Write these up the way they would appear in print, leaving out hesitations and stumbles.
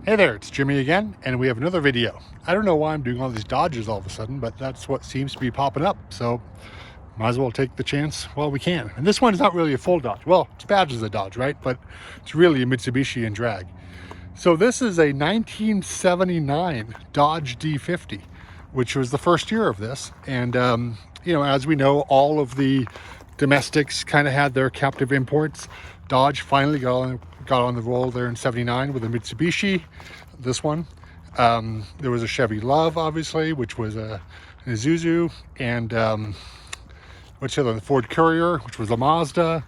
Hey there, it's Jimmy again, and we have another video. I don't know why I'm doing all these Dodges all of a sudden, but that's what seems to be popping up, so might as well take the chance while we can. And this one is not really a full Dodge. Well, it's badged as a Dodge, right? But it's really a Mitsubishi in drag. So this is a 1979 Dodge D50, which was the first year of this. And, you know, as we know, all of the domestics kind of had their captive imports. Dodge finally got on the roll there in 79 with a Mitsubishi, this one. There was a Chevy Love, obviously, which was an Isuzu, and what's the other one? The Ford Courier, which was a Mazda,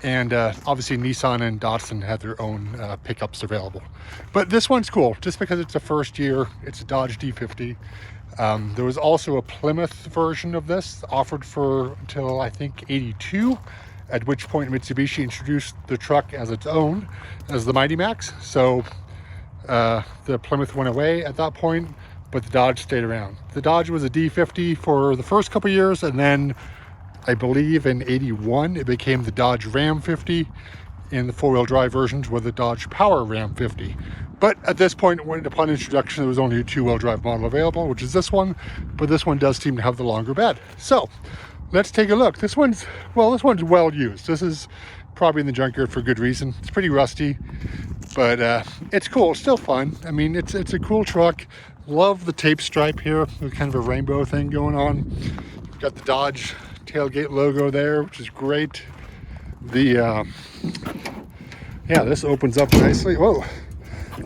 and obviously Nissan and Datsun had their own pickups available. But this one's cool, just because it's the first year. It's a Dodge D50. There was also a Plymouth version of this offered for until I think 82, at which point Mitsubishi introduced the truck as its own, as the Mighty Max. So the Plymouth went away at that point, but the Dodge stayed around. The Dodge was a D50 for the first couple of years, and then I believe in 81 it became the Dodge Ram 50 in the four-wheel drive versions with the Dodge Power Ram 50. But at this point, upon introduction, there was only a two-wheel drive model available, which is this one, but this one does seem to have the longer bed. So let's take a look. This one's well used. This is probably in the junkyard for good reason. It's pretty rusty, but it's cool. It's still fun. I mean, it's a cool truck. Love the tape stripe here. There's kind of a rainbow thing going on. We've got the Dodge tailgate logo there, which is great. The yeah, this opens up nicely. Whoa,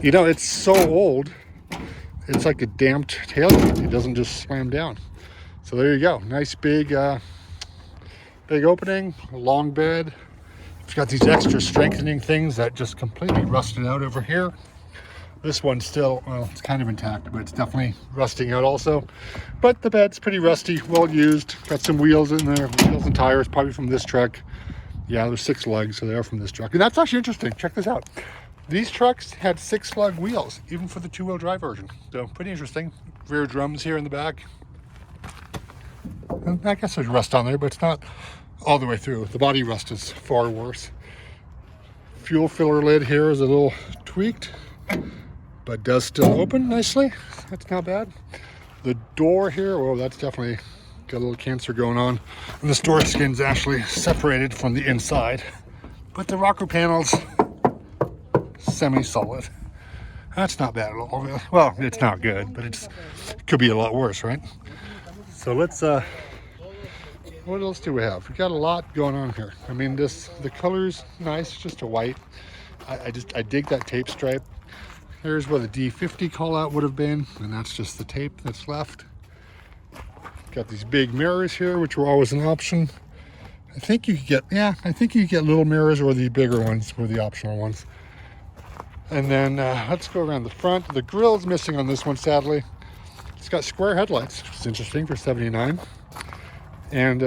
you know, it's so old, it's like a damped tailgate. It doesn't just slam down. So there you go. Nice big big opening, long bed. It's got these extra strengthening things that just completely rusted out over here. This one's still, well, it's kind of intact, but it's definitely rusting out also. But the bed's pretty rusty, well used. Got some wheels in there, wheels and tires, probably from this truck. Yeah, there's 6 lugs, so they are from this truck. And that's actually interesting. Check this out. These trucks had 6 lug wheels, even for the two-wheel drive version. So pretty interesting. Rear drums here in the back. And I guess there's rust on there, but it's not all the way through. The body rust is far worse. Fuel filler lid here is a little tweaked, but does still open nicely. That's not bad. The door here, well, that's definitely got a little cancer going on. And the storage skin's actually separated from the inside. But the rocker panels, semi-solid. That's not bad at all. Well, it's not good, but it could be a lot worse, right? So let's, what else do we have? We got a lot going on here. I mean, the color's nice, just a white. I dig that tape stripe. Here's where the D50 call out would have been, and that's just the tape that's left. Got these big mirrors here, which were always an option. I think you could get, yeah, I think you could get little mirrors, or the bigger ones were the optional ones. And then let's go around the front. The grill's missing on this one, sadly. It's got square headlights, which is interesting for 79. And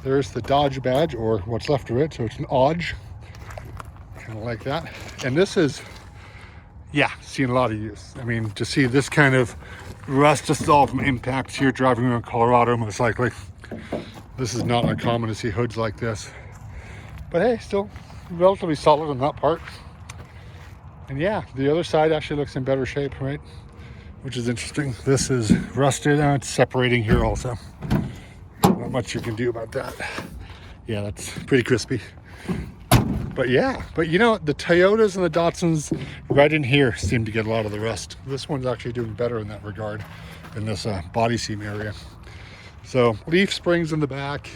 there's the Dodge badge, or what's left of it, so it's an Odge. Kind of like that. And this is, yeah, seen a lot of use. I mean, to see this kind of rust, just all from impacts here, driving around Colorado, most likely. This is not uncommon to see hoods like this. But hey, still relatively solid on that part. And yeah, the other side actually looks in better shape, right? Which is interesting. This is rusted, and it's separating here also. Not much you can do about that. Yeah, that's pretty crispy. But yeah, but you know, the Toyotas and the Datsuns right in here seem to get a lot of the rust. This one's actually doing better in that regard, in this body seam area. So leaf springs in the back.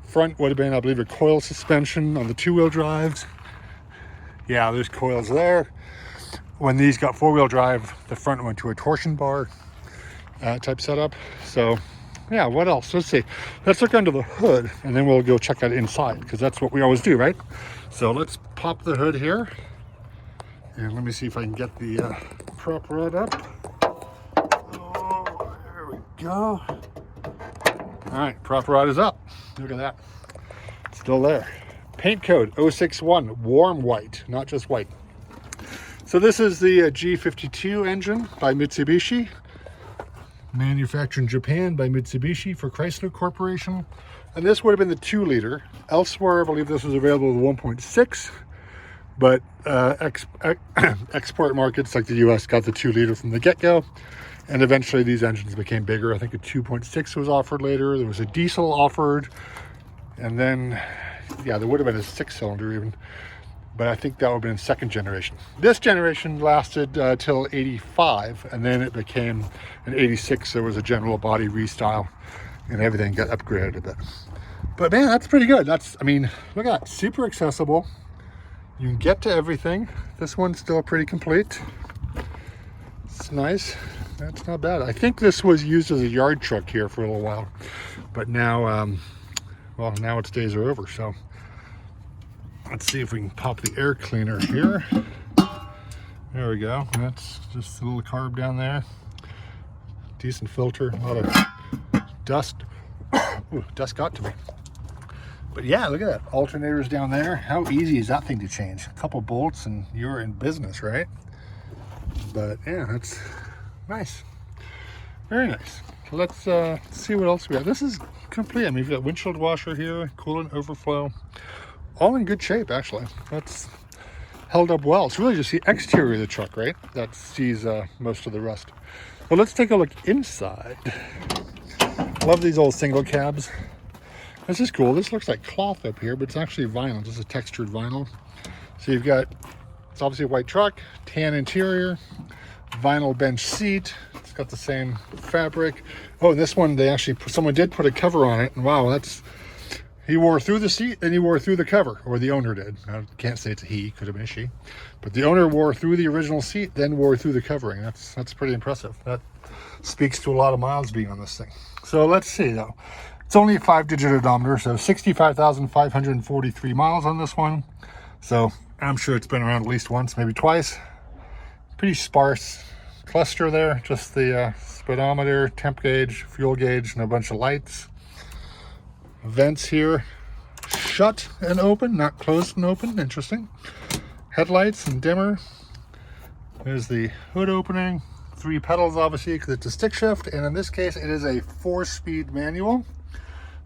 Front would have been, I believe, a coil suspension on the two-wheel drives. Yeah, there's coils there. When these got four-wheel drive, the front went to a torsion bar type setup. So yeah, what else? Let's see. Let's look under the hood, and then we'll go check out inside, because that's what we always do, right? So let's pop the hood here, and let me see if I can get the prop rod up. Oh, there we go. All right, prop rod is up. Look at that. Still there. Paint code 061, warm white, not just white. So this is the G52 engine by Mitsubishi. Manufactured in Japan by Mitsubishi for Chrysler Corporation. And this would have been the 2-liter. Elsewhere, I believe this was available with 1.6. But export markets like the US got the 2-liter from the get-go, and eventually these engines became bigger. I think a 2.6 was offered later. There was a diesel offered, and then, yeah, there would have been a 6-cylinder even, but I think that would have been second generation. This generation lasted till 85, and then it became an 86. There was a general body restyle, and everything got upgraded a bit. But man, that's pretty good. I mean, look at that, super accessible. You can get to everything. This one's still pretty complete. It's nice. That's not bad. I think this was used as a yard truck here for a little while, but now, well, now its days are over. So let's see if we can pop the air cleaner here. There we go. That's just a little carb down there. Decent filter. A lot of dust. Ooh, dust got to me. But yeah, look at that. Alternators down there. How easy is that thing to change? A couple bolts and you're in business, right? But yeah, that's nice. Very nice. So let's see what else we have. This is complete. I mean, we've got windshield washer here, coolant overflow. All in good shape, actually. That's held up well. It's really just the exterior of the truck, right, that sees most of the rust. Well, let's take a look inside. Love these old single cabs. This is cool. This looks like cloth up here, but it's actually vinyl, just a textured vinyl. So you've got, it's obviously a white truck, tan interior, vinyl bench seat. It's got the same fabric. Oh, and this one, they actually, someone did put a cover on it, and wow, that's, he wore through the seat and he wore through the cover, or the owner did. I can't say it's a he, could have been a she. But the owner wore through the original seat, then wore through the covering. That's pretty impressive. That speaks to a lot of miles being on this thing. So let's see though. It's only a 5-digit odometer, so 65,543 miles on this one. So I'm sure it's been around at least once, maybe twice. Pretty sparse cluster there, just the speedometer, temp gauge, fuel gauge, and a bunch of lights. Vents here, shut and open, not closed and open. Interesting. Headlights and dimmer. There's the hood opening. 3 pedals, obviously, because it's a stick shift, and in this case, it is a 4-speed manual.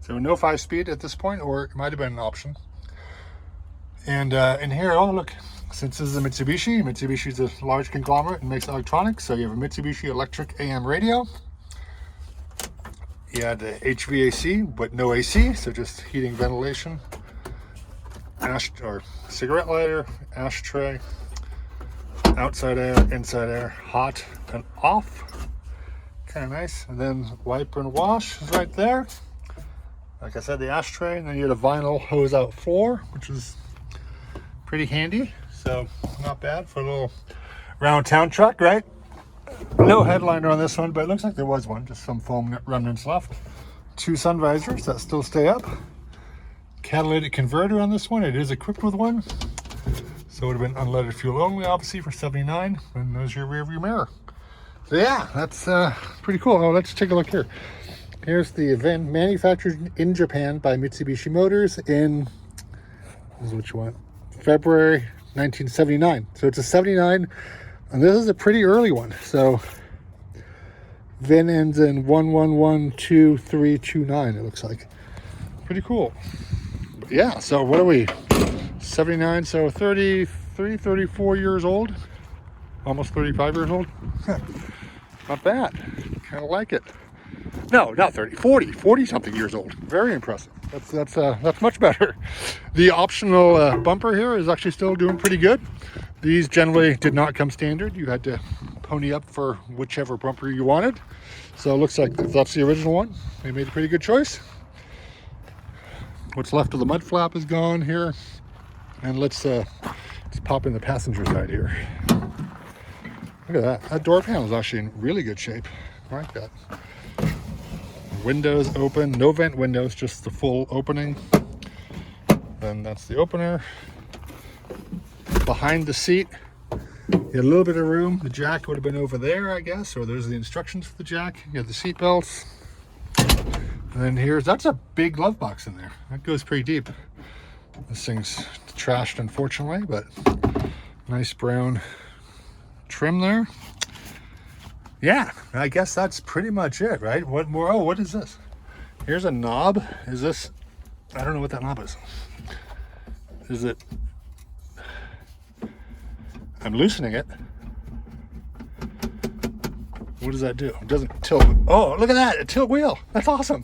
So no 5-speed at this point, or it might have been an option. And in here, oh look, since this is a Mitsubishi is a large conglomerate and makes electronics, so you have a Mitsubishi electric AM radio. You had the HVAC, but no AC, so just heating, ventilation. Or cigarette lighter, ashtray, outside air, inside air, hot and off. Kind of nice. And then wiper and wash is right there. Like I said, the ashtray, and then you had a vinyl hose out floor, which is pretty handy. So not bad for a little round town truck, right? No headliner on this one, but it looks like there was one, just some foam remnants left. 2 sun visors that still stay up. Catalytic converter on this one. It is equipped with one. So it would have been unleaded fuel only, obviously, for $79. And there's your rear view mirror. So yeah, that's pretty cool. Oh, let's take a look here. Here's the VIN, manufactured in Japan by Mitsubishi Motors in, this is what you want, February 1979. So it's a 79, and this is a pretty early one. So VIN ends in 1112329, it looks like. Pretty cool. But yeah, so what are we? 79, so 33, 34 years old. Almost 35 years old. Not bad. Kind of like it. No, not 30, 40 something years old. Very impressive. That's much better. The optional bumper here is actually still doing pretty good. These generally did not come standard. You had to pony up for whichever bumper you wanted. So it looks like that's the original one. They made a pretty good choice. What's left of the mud flap is gone here. And let's pop in the passenger side here. Look at that. That door panel is actually in really good shape. I like that. Windows open, no vent windows, just the full opening. Then that's the opener. Behind the seat, you had a little bit of room. The jack would have been over there, I guess, or there's the instructions for the jack. You have the seat belts. And then that's a big glove box in there. That goes pretty deep. This thing's trashed, unfortunately, but nice brown trim there. Yeah, I guess that's pretty much it, right? What more? Oh, what is this? Here's a knob. Is this, I don't know what that knob is. Is it, I'm loosening it. What does that do? It doesn't tilt. Oh, look at that, a tilt wheel. That's awesome.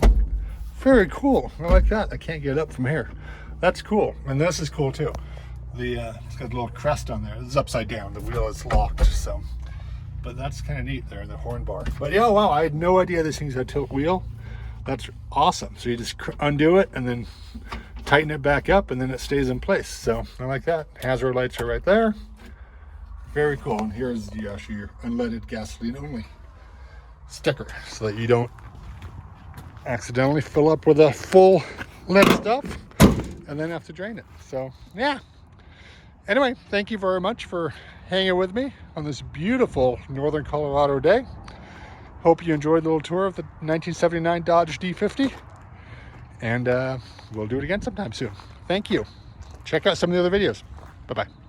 Very cool. I like that. I can't get up from here. That's cool. And this is cool too. It's got a little crest on there. This is upside down. The wheel is locked, so. But that's kind of neat there, the horn bar. But yeah, wow, I had no idea this thing's a tilt wheel. That's awesome. So you just undo it and then tighten it back up, and then it stays in place. So I like that. Hazard lights are right there. Very cool. And here's actually your unleaded gasoline only sticker, so that you don't accidentally fill up with a full lead stuff and then have to drain it. So yeah. Anyway, thank you very much for hanging with me on this beautiful northern Colorado day. Hope you enjoyed the little tour of the 1979 Dodge D50. And we'll do it again sometime soon. Thank you. Check out some of the other videos. Bye-bye.